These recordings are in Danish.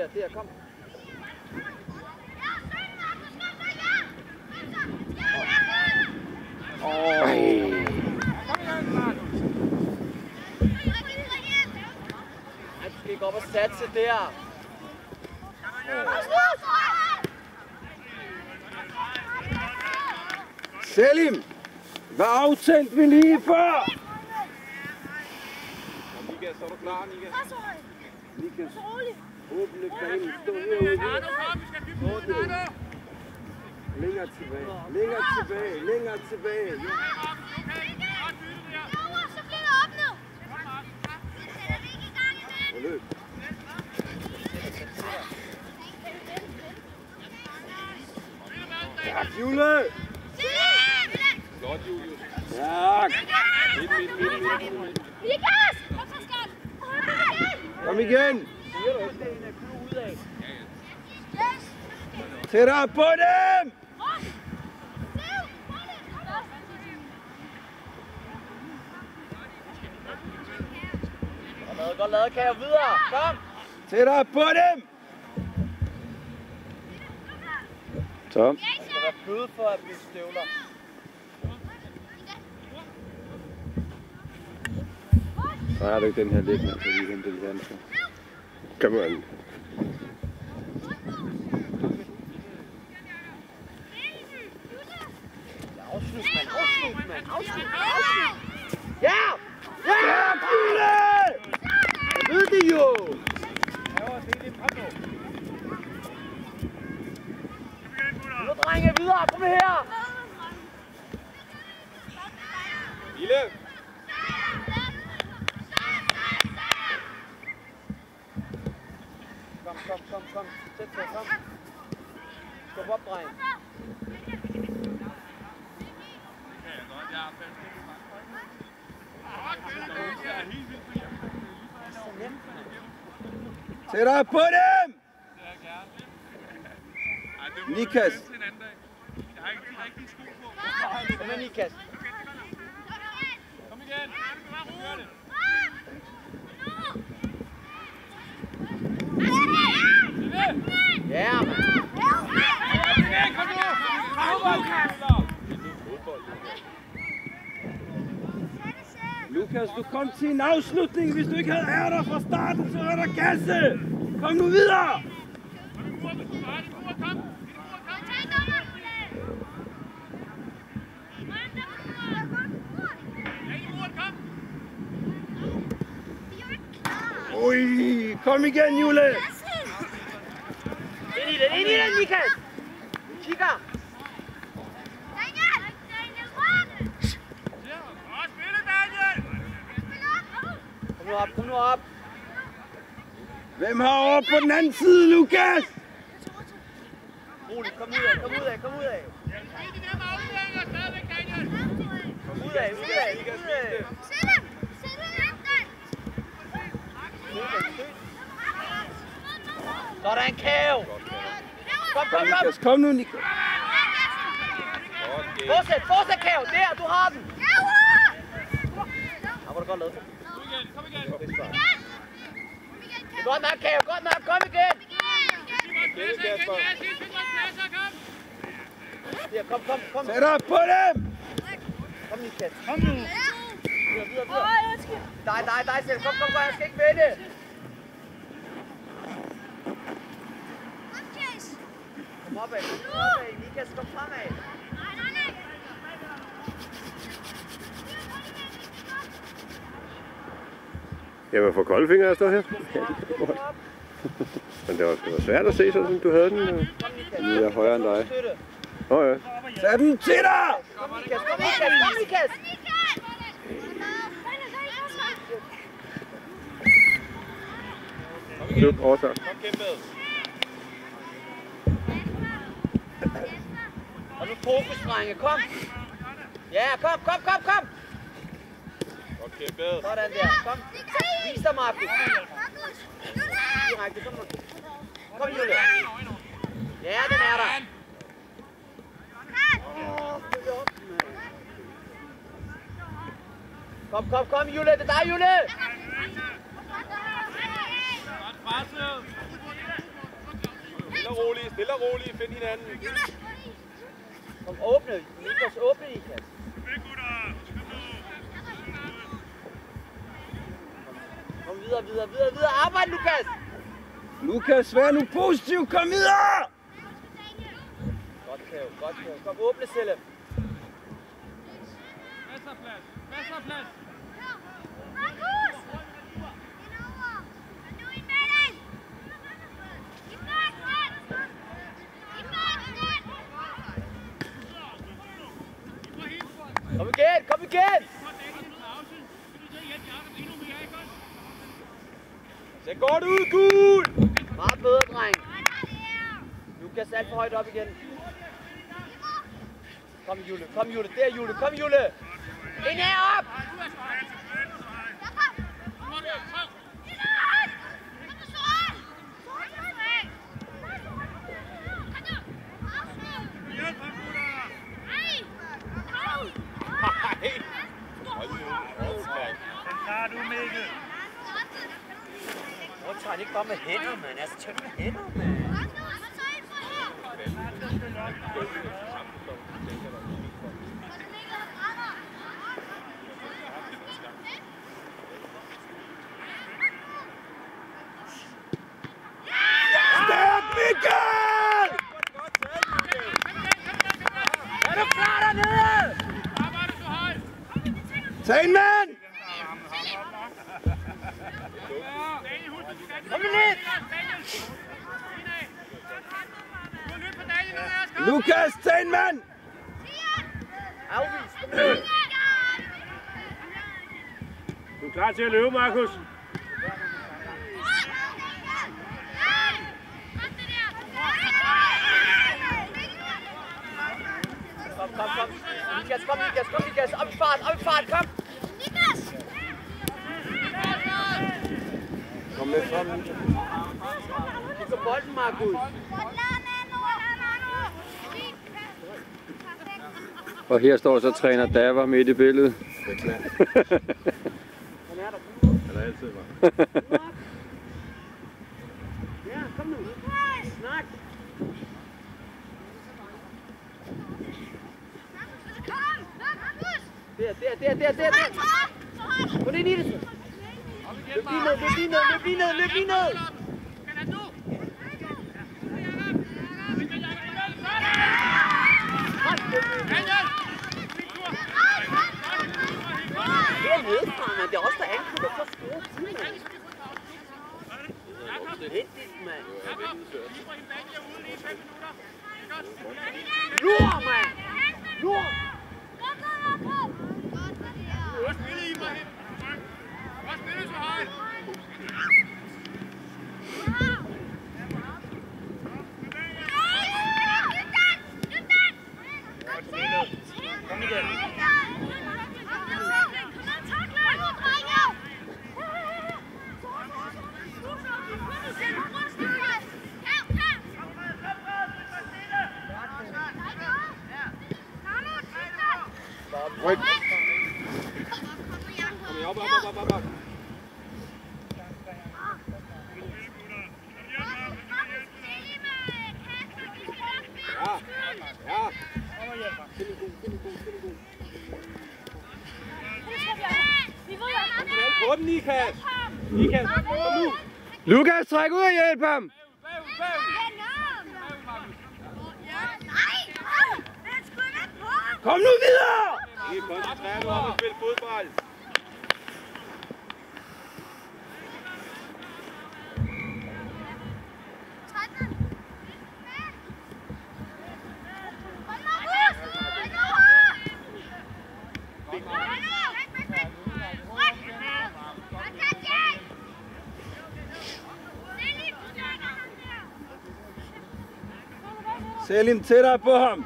Der, kom. Du skal ikke op og satse der. Selim, hvad aftalte vi lige før? Nikas, er du klar, Nikas? Nikas, åbne banen, stå herude. Længere tilbage, længere tilbage, længere tilbage. Løb. Tak, Jule! Godt, Julius. Tak! Kom igen! Tættere på dem! Godt lavet, Kære. Videre. Kom! Tættere på dem! Tom. Det skal være bøde for at blive støvler. Så har du ikke den her liggende, så vi henter de andre. Kom on. Afslut, mand. Ja! Ja, Pile! Jeg ved det jo! Nu, drenge, videre. Kom her. Lille! Kom. Sæt dig, kom. Skub op, dreng. Tættere på dem! Nikas! Kom med, Nikas. Kom igen! Gør det! Ja, mand. Kom nu! Lukas, du kom til en afslutning. Hvis du ikke havde ærter fra starten, så er der gasse. Kom nu videre! Ui, kom igen, Jule! Ind i den, Nikas! Du kigger! Kom nu op! Hvem har over på den anden side, Lukas? Roligt, kom ud af! Kom ud af! Kom ud af! Sådan, Kæv! Kom! Lukas, kom nu, Nikas. Fortsæt, Kæv! Der, du har den! Her var det godt lavet. Kom igen! Godt nok, Kæv! Godt nok! Kom igen! Her, kom! Tættere på dem! Kom, Nikas! Kom nu! Videre! Dig selv! Kom, jeg skal ikke vende! Kom opad! Nikas, kom fremad! Jeg får kolde fingre at stå her. Men det var svært at se, sådan som du havde den. Jeg er højere end dig. Ja. Tag den til dig! Kom, Nikas! Klub, overtager. Kom, kæmpet! Og nu fokus, drenge, kom! Ja, kom! Godt kæmpet! Sådan der, kom! Vis dig, Markus! Direkte, kom nu! Kom, Jule! Ja, den er der! Kom, Jule! Det er dig, Jule! Godt presset! Stille og roligt. Find hinanden. Kom, åbne. Lukas, åbne, Lukas. Kom videre. Arbejde, Lukas. Lukas, vær nu positiv. Kom videre. Godt, Theo. Kom, åbne, Selem. Masser af plads. Markus! Nu i midten! I bakken! Kom igen! Se godt ud, Gul! Meget bedre, dreng. Lukas, alt for højt op igen. Kom, Jule. Der, Jule. Kom, Jule. Ind herop! Hvor tager han ikke bare med hænder, mand? Altså, tag med hænder, mand. Stærk, Michael! Er du klar dernede? Tag en mand! Kom lidt! Lukas, tag en mand! Afvis, kom ned! Du er klar til at løbe, Markus? Kom. Lukas, op i fart, kom! Kom med frem. Kig på bolden, Markus. Og her står så træner Dava midt i billedet. Han er der. Han er altid var. Ja, kom nu. Snak. Der. Gå ind i det. Løb lige ned. Det er også der angriber for store tider. Heldigt, mand. Lur, mand! Lur! Godt spillet, Ibrahim. Godt spillet, så højt. Kom igen. Ryk. Op. Ja. På den, Nikas. Kom nu. Lukas, træk ud og hjælp ham! Kom nu videre! I er koncentreret om at spille fodbold. Selim, tættere på ham.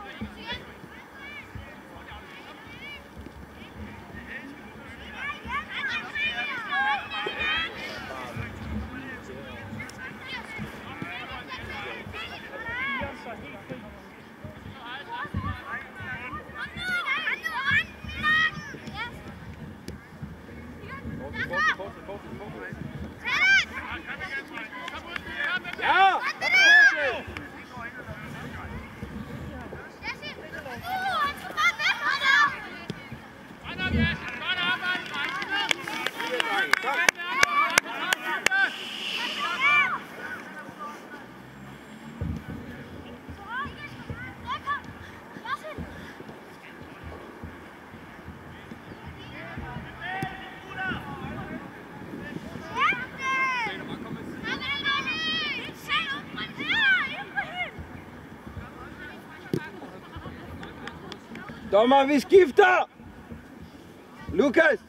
Ja! Dommer, vi skifter! Lukas!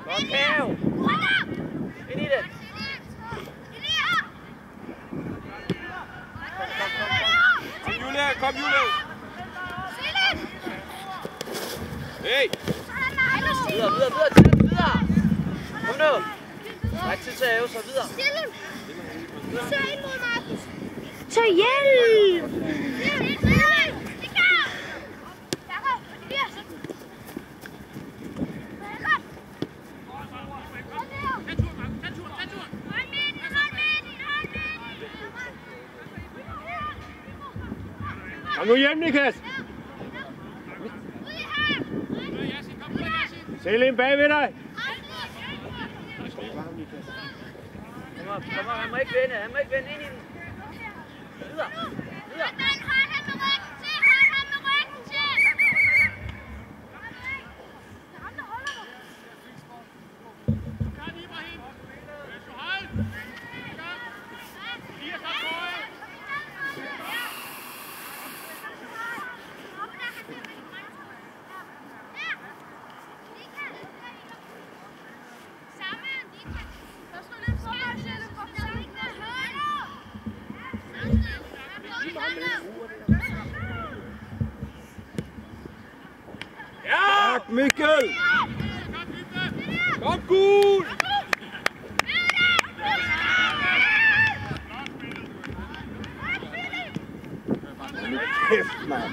Godt, Kæv! Ind i det! Kom, Julia! Kom, Julia! Hey! Videre, til den videre! Kom nu! Der er ikke tid til at æve sig videre. Søg ind mod Markus. Så hjælp! Kom nu hjem, Niklas! Selim bagved dig! Kom op, han må ikke vende, ind i den. Videre. Tak, Mikkel! Kom, Gul! Kæft, mand!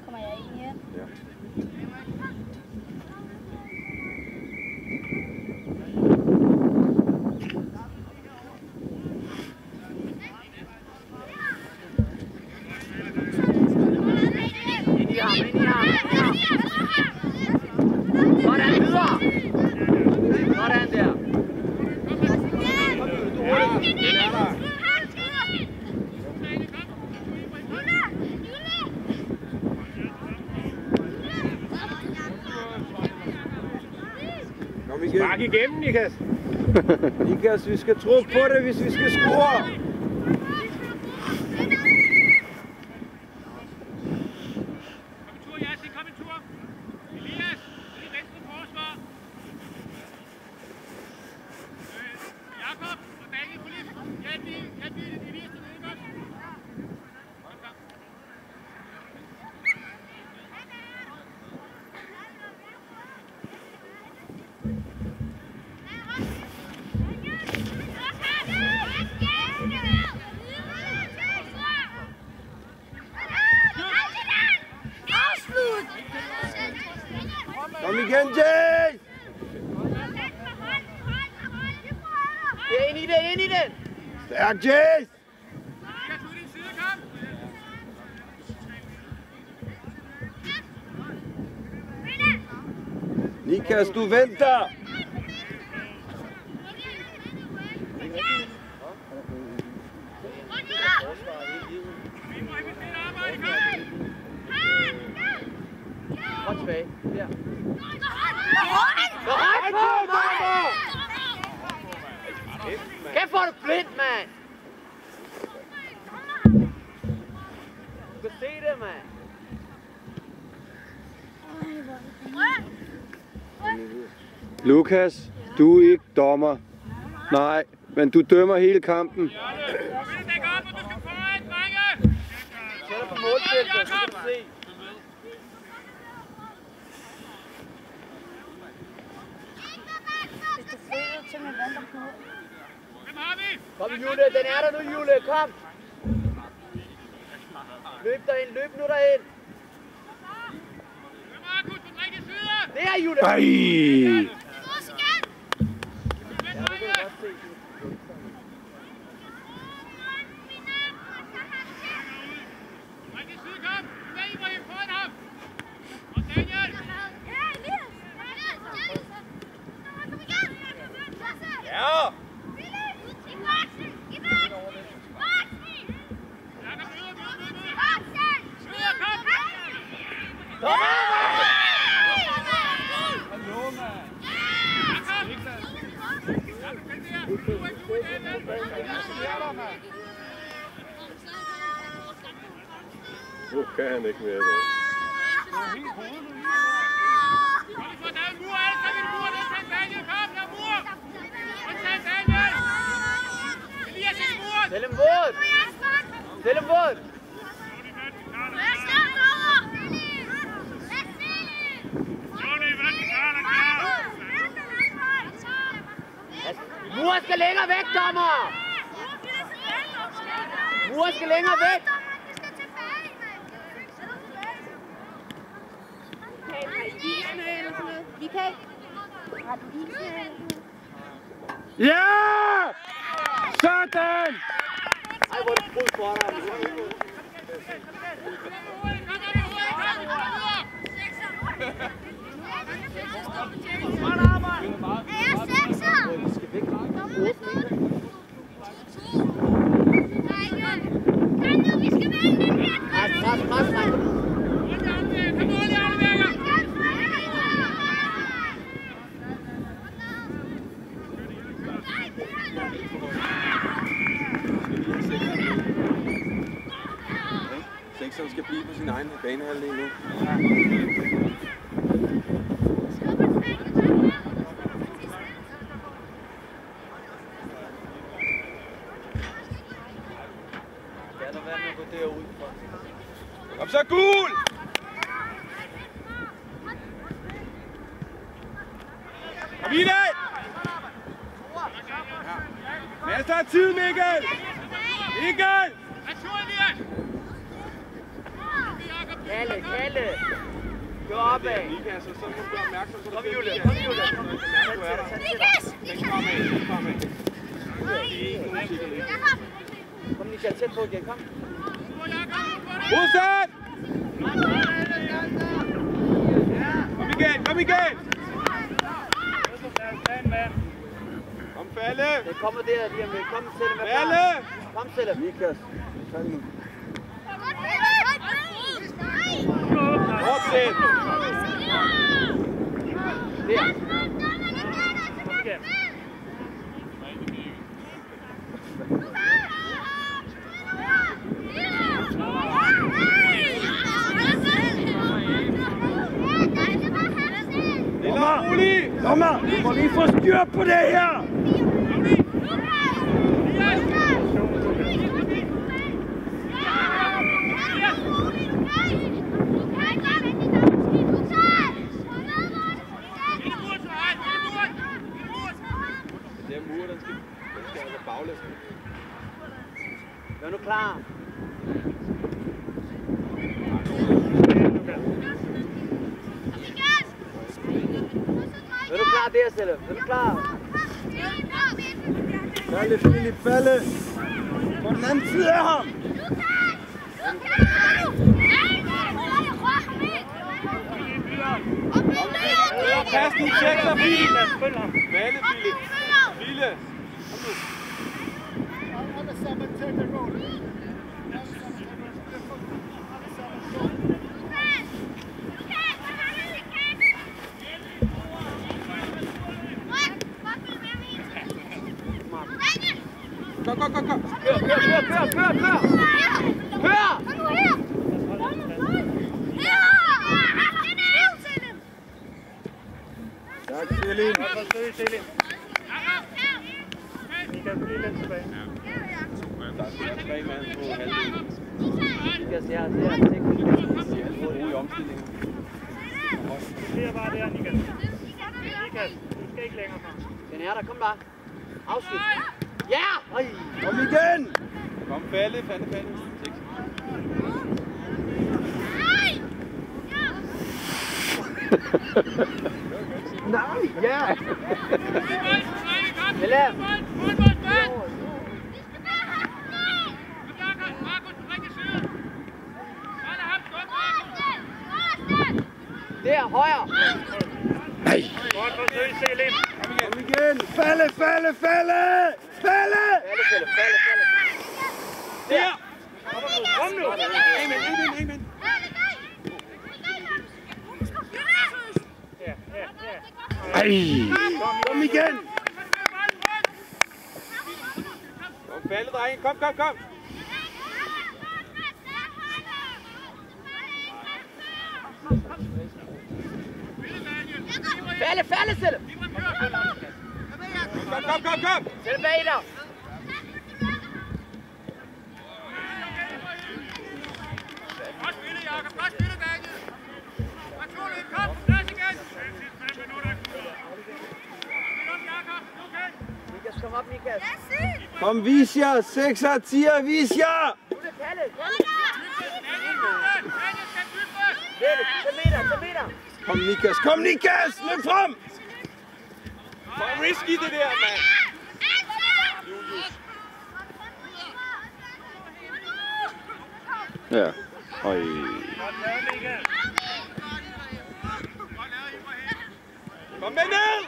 Kommer jeg ind igen? Ja. Spark igennem, Niklas. Niklas, vi skal tro på det, hvis vi skal score. Kom en tur. Elias, i venstre forsvar. Jakob og Daniel, på lige. Hjælp Elias til nede, godt. Kom igen, Jay! Ja, ind i den! Stærk, Jay! Elias, ud i din side, kom. Lukas, du venter! Godt tilbage. Der. Kæft, hvor er du blind, mand! Du kan se det, mand! Lukas, du er ikke dommer. Nej, men du dømmer hele kampen. Sætter på målfeltet, så kan du se. Hvis du føler til med vand på. Kom Jule, den er der nu Jule, kom! Løb derind, løb nu derind! Det er Jule! Ej! Nu kan han ikke mere det. Stille dem våd! Stille dem våd! Muren skal længere væk, dommer! Muren skal længere væk! Michael, har du ismad? Ja! Sådan! Ej, hvor er det brud for dig. Sekseren skal blive på sin egen banehalvdel nu. Kom så, gul! Kom i dag! Masser af tid, Mikkel! Mikkel! Kalle, Kalle! Gå opad! Lukas, så må du være opmærksom på det. Kom Jule, kom Jule! Kom Michael, tæt på igen, kom! Modsat! Kom igen, kom igen! Kom, Falle! Det kommer der lige om lidt. Kom, Selle med Falle! Kom, Selle. Lukas, tag nu. Fortsæt! Der. Dommer, du må lige få styr på det her! Det er mur, den skal altså baglæs. Gør nu klar. Er du klar der, Selle? Er du klar? Falle, Philip, Falle! På den anden side af ham! pas nu, tjek sig, Philip. Følg ham. Valle, Philip. Ville. Alle sammen tæt og gå. Kom. Kør! Tak, Selim. Forsøg, Selim. Michael, bliv lidt tilbage. Der er 3 mand på halvdelen. Michael, jeg har teknisk Rolig omstilling. Du ser bare der, Michael. Michael, du skal ikke længere frem. Den er der, kom bare. Afslut. Ja! Ej! Kom igen! Kom, Falle. Nej, ja! Eller? Der, højre! Nej. Godt forsøg, Selim. Kom igen! Falle! Der! Kom nu! Amen. Ej. Kom igen! Kom, Falle, dreng. Kom. Falde, Selim! Kom! Selim bag dig! Godt spillet, Jakob. Godt spillet, Daniel. Og 2-1, kom. Plads igen. Michael, kom op, Michael. Kom, vis jer. 6'er, 10'er, vis jer. Nu er det Palle. Daniel skal dybe. Kom meter. Kom, Nikas. Løb frem. For risky det der, mand. Ja. Oj. Godt lavet, Michael. Kom med ned!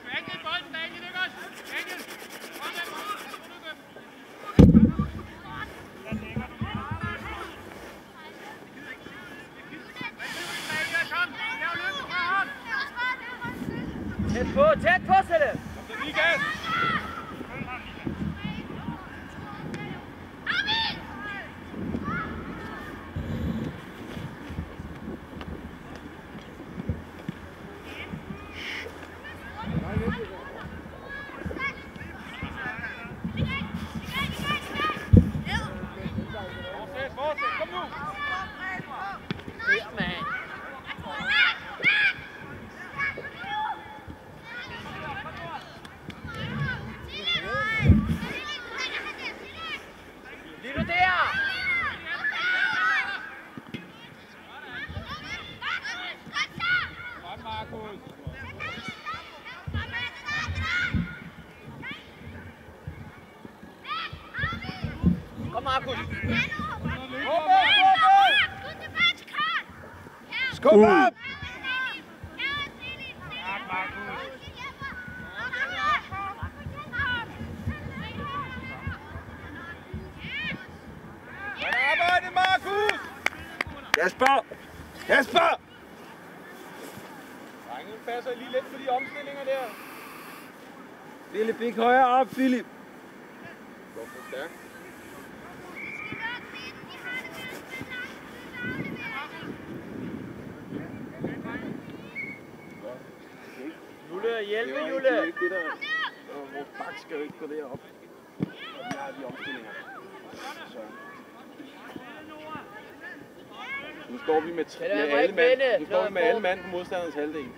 Daniel, bolden, Daniel, ikke også? Daniel, kom med. Tæt på, Selim. Mikas! Fortsæt, kom nu! Ja, mand. Lige nu der! Kom, Markus! Kom, Markus. Skub op. Godt arbejde, Markus! Kasper. Drenge, passer lige lidt på de omstillinger der. Philip, ikke højere op, Philip. Gå for stærkt. Jule, hjælpe, Det Jule. er ikke det der. Vores bak skal jo ikke gå derop. Og vi har de omstillinger. Så. Nu står vi med, alle mand på modstanderens halvdel.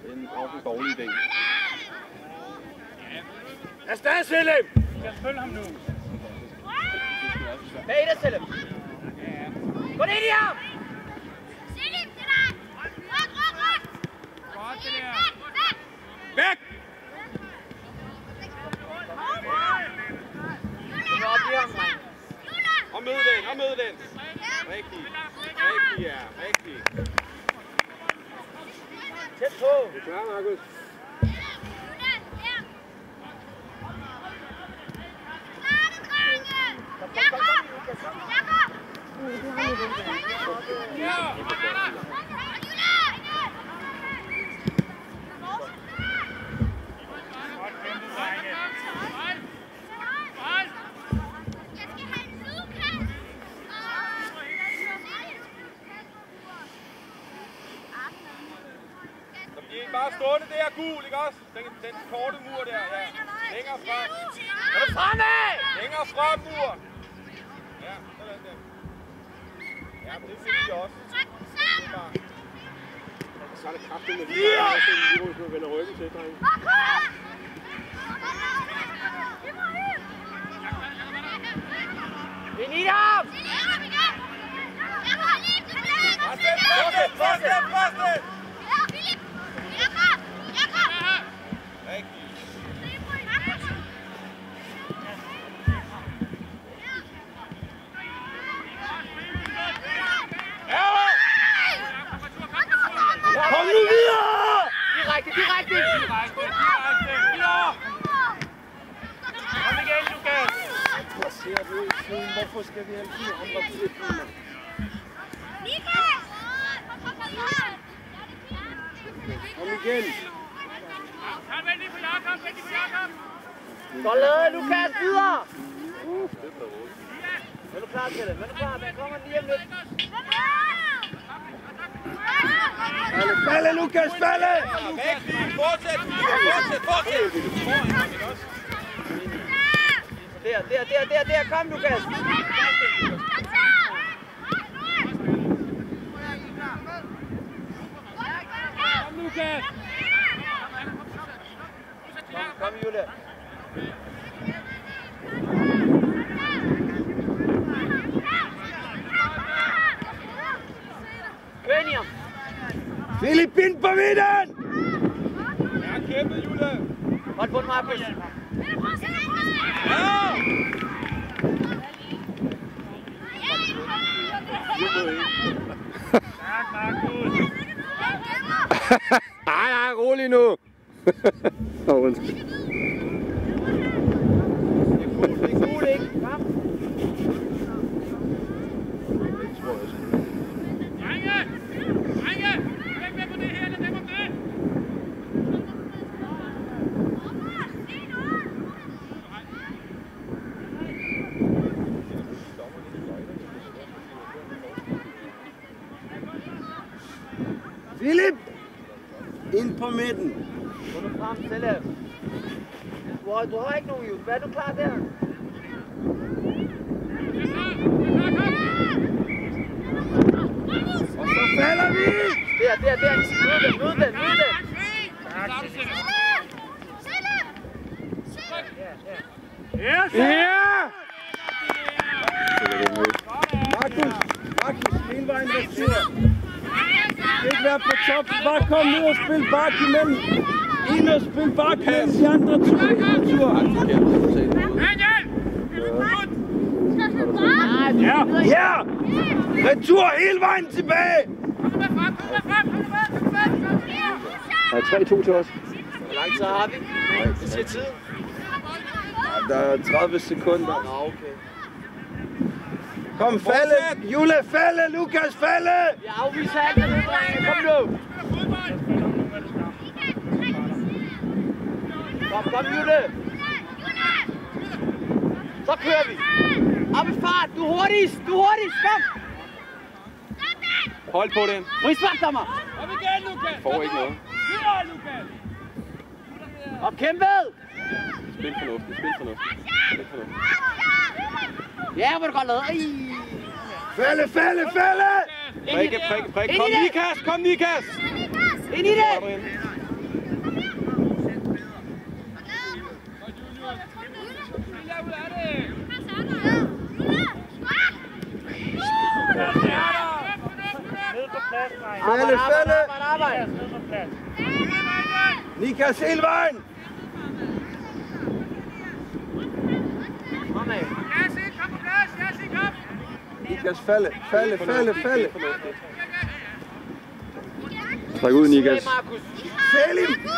Det er en offentlig dårlig idé. Afsted, Selim. Michael, følg ham nu. Bag dig, Selim. Gå ned i ham! Godt, det der. Væk! Og mød den, og mød den. Rigtig. Rigtig, ja. Rigtig. Tæt på. Det er klar, Markus. Bare stående der, gul, ikke også? Den korte mur der, ja. Længere frem. Er du fremad? Længere frem, mur. Ja, sådan der. Ja, det fik vi også. Så er det kraftigt med de virus, nu vender ryggen til, drenge. Ind i ham! Fortsæt! Kom nu videre! Direkte! Kom igen, Lukas! Hvor ser du i tiden? Hvorfor skal vi have de andre til? Kom igen! Vend lige på Jakob! Godt lavet, Lukas! Videre! Er du klar til det? Der kommer lige om lidt. Falde, Lukas, falde! Rigtig! Fortsæt! Der, kom Lukas! Kom, Lukas! Kom, Jule! Kør Philip, ind på midten! Ja, kæmpe, Jule! hold på den, Markus! Ja! Tak, Markus! Ej, rolig nu! Undskyld. Det er cool, ikke? Kom! Drenge! Hvem med på det her, eller dem om det? Philip! Ind på midten. Gå nu frem, Stille. Du har ikke nogen, Jule. Er du klar der? Og så falder vi! Der. Mød den. Yes! Ja! Markus, hele vejen retur. Ikke være på top, bare kom ned og spil bak imellem. Ind og spil bak imellem de andre tur. Ja! Retur hele vejen tilbage! Der er 3-2 til os. Hvor lang tid har vi? Det siger tiden. Der er 30 sekunder. Nå, okay. Kom, falde! Jule, falde! Lukas, falde! Jeg afviser alt det, drenge. Kom nu! Kom, Jule! Så kører vi! Op i fart! Du er hurtigst! Kom! Hold på den. Rigsvagt mig! Kom igen, Lukas! Får ikke noget. Videre, Lukas! Op kæmpet! Spil fornuftigt. Ja, hvor er det godt lavet. Falde! Prik. Kom, Nikas! Ind i det! Falde! Arbejde! Nikas hele vejen! Kom af! Kom på plads! Kom! Nikas, falde. Træk ud, Nikas. Selim!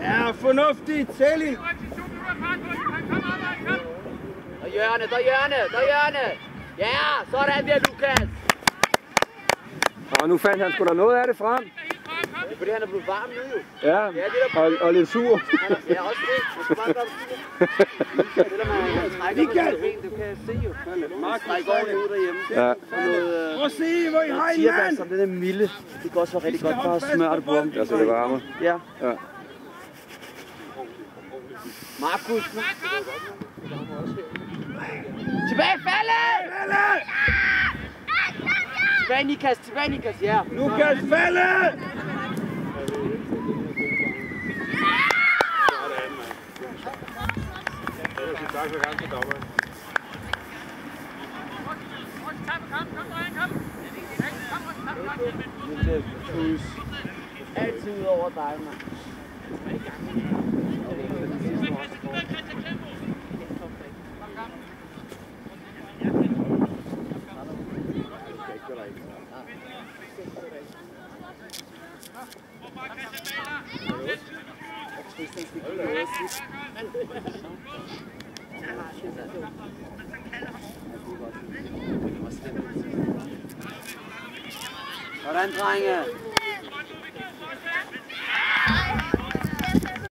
Ja, fornuftigt, Selim! Der hjørne! Ja, sådan der, Lukas! Og nu fandt han sgu da noget af det frem. Det er fordi, han er blevet varm nu, jo. Ja, og lidt sur. Ja, også det. Man skal bare gøre det. Det der, man trækker på sit ben, du kan se jo. Mark, Trækker ordentligt ud derhjemme. Ja. prøv at se, hvor I har en Tirbær, mand! som den er milde. Det kan også være rigtig godt for at smøre det på ham. Ja, så det varmer. Ja. Ja. Markus. Tilbage, falde! Tilbage, Nikas, ja. Lukas, falde! Altid ud over dig, mand. Sådan, drenge.